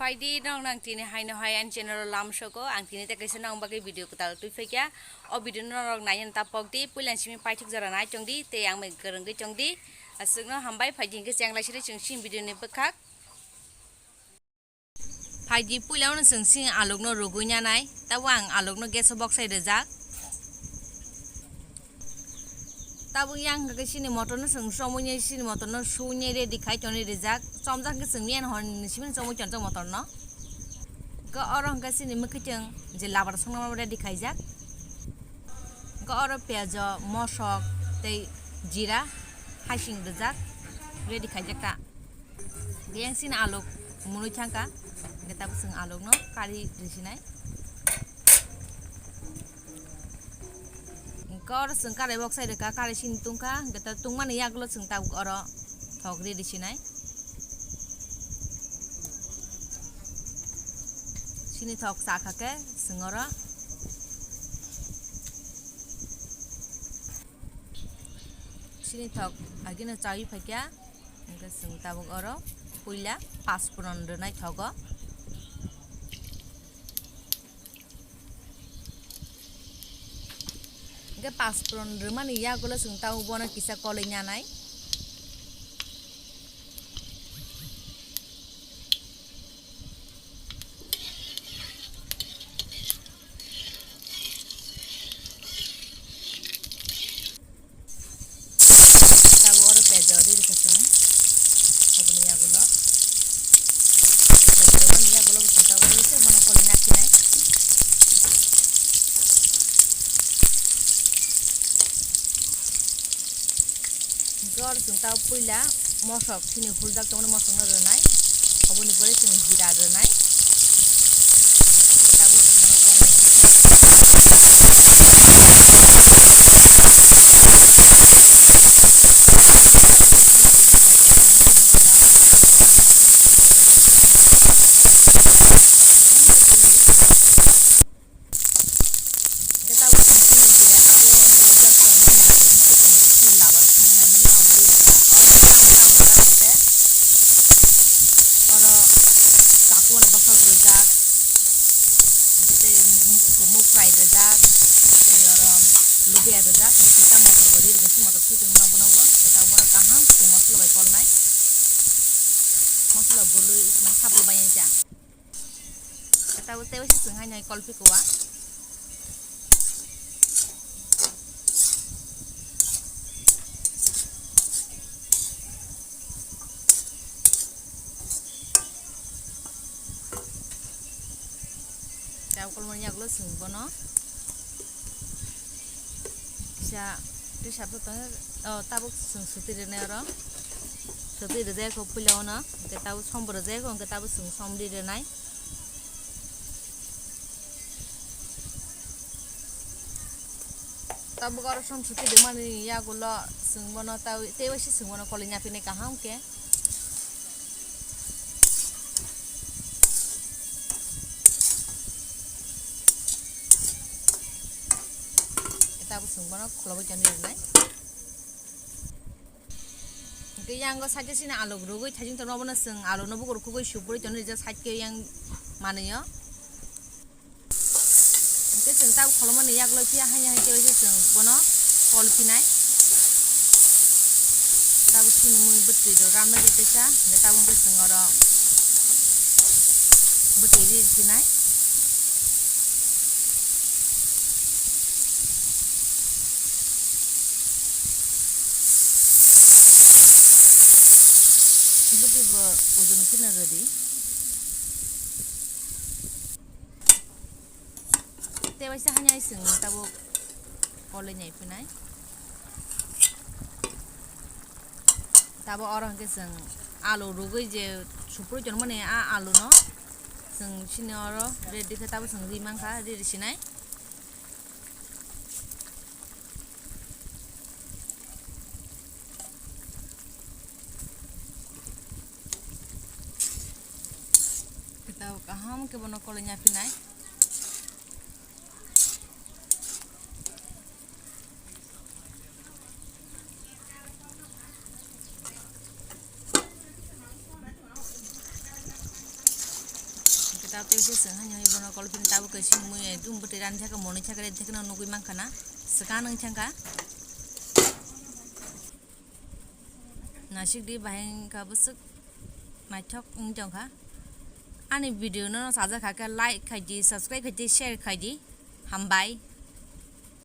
Faidi nong nang tini hai no hai an channel lam shoko ang tini te kaisa nong bagai video ko tal tu fekya o video nong nayan ta pok di puilan simi paithak jora nai chong di te ang me gereng ge chong di asuk no hambai faidi ge chang lai siri chung sim video ni bekhak faidi puilaw no chung sing alok no rogunya nai ta wang alok no gas box sai rejak tabu yang ke sini motor no sung somunya sini motor no sunye ready khai choni rejak somjak ke sung mian hon simin somu chon motor no ke orang ke sini mekijeng je labar songna ready khai jak ke orang piajo mosok tei jira hasing rejak ready khai jak ta yang sini alok munu changka ke tabu sung alok no kari risinai kor sung kare box sai ka kare sin tungka geta tungman yagulo sung tab oro thogri disinai sini thok sakha ke sung oro sini thok agina chawi phakya ke sung tab oro puila paspuron renai thogo ke paspron remani ya golo sung tau bona kisa kolenya nai tabu oro pejori rikasung obni ya golo remani ya golo sung tau rikase bona kolenya kinai jor sung tau puila mosok sini huljak tongno mosok no renai oboni pore sing jira renai tabu sing no tahu tewa sih sengaja kolpi kuah tahu kalau mau nyaglo sungbono bisa di satu tengah tahu sung suti dene oro suti dene ko puliona ke tahu sombor dene ko ke tahu sung somdi dene tabu karo som suti de mani ya gulo sungbono tahu tewa sih sungbono kolenya pine kaham ke tabu sungbono kholobo chani nai ke yang go saje sina alog rogoi thajing to nobono sung alo no bugor kugoi supuri chani je sajke yang maniyo ke sung tabu kholomo ni yaglo pia hanya tewa sih sungbono kol pinai tabu sini mui betti do ramna jetesa ke tabu ke sung oro betti ri pinai betti bo ujun kina ready tewa sih hanya sung tabu kolenya pinai tabu orang ke sung alu rugoi je supur jon mane alu no sung sini oro ready ke tabu sung rimang kha ready sinai kita kaham ke bono kolenya pinai Tapi udah sengaja nih bono kalau pun tahu ke sini mui itu butiran cakap mau nih cakap itu kena nungguin mangkana sekarang cangka nasi di bahan kabusuk macok jong ka ani video no saja kakak like kaji subscribe kaji share kaji hambai